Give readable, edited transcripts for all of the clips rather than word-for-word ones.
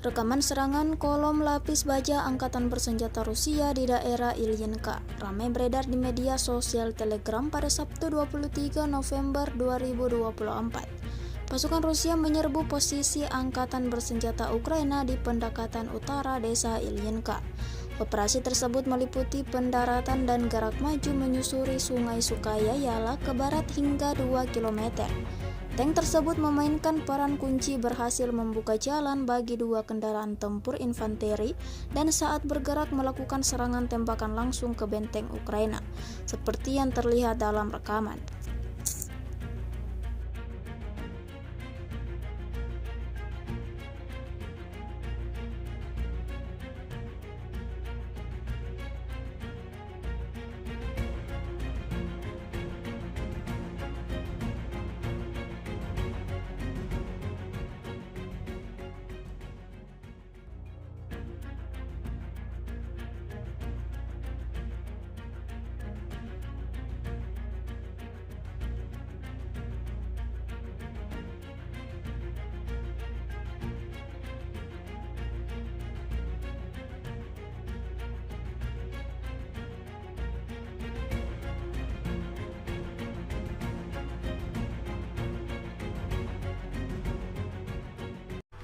Rekaman serangan kolom lapis baja Angkatan Bersenjata Rusia di daerah Ilyinka ramai beredar di media sosial Telegram pada Sabtu 23 November 2024. Pasukan Rusia menyerbu posisi Angkatan Bersenjata Ukraina di pendekatan utara desa Ilyinka. Operasi tersebut meliputi pendaratan dan gerak maju menyusuri Sungai Sukaya Yala ke barat hingga 2 km. Tank tersebut memainkan peran kunci berhasil membuka jalan bagi dua kendaraan tempur infanteri dan saat bergerak melakukan serangan tembakan langsung ke benteng Ukraina, seperti yang terlihat dalam rekaman.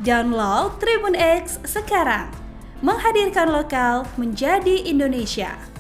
Download Tribun X sekarang, menghadirkan lokal menjadi Indonesia.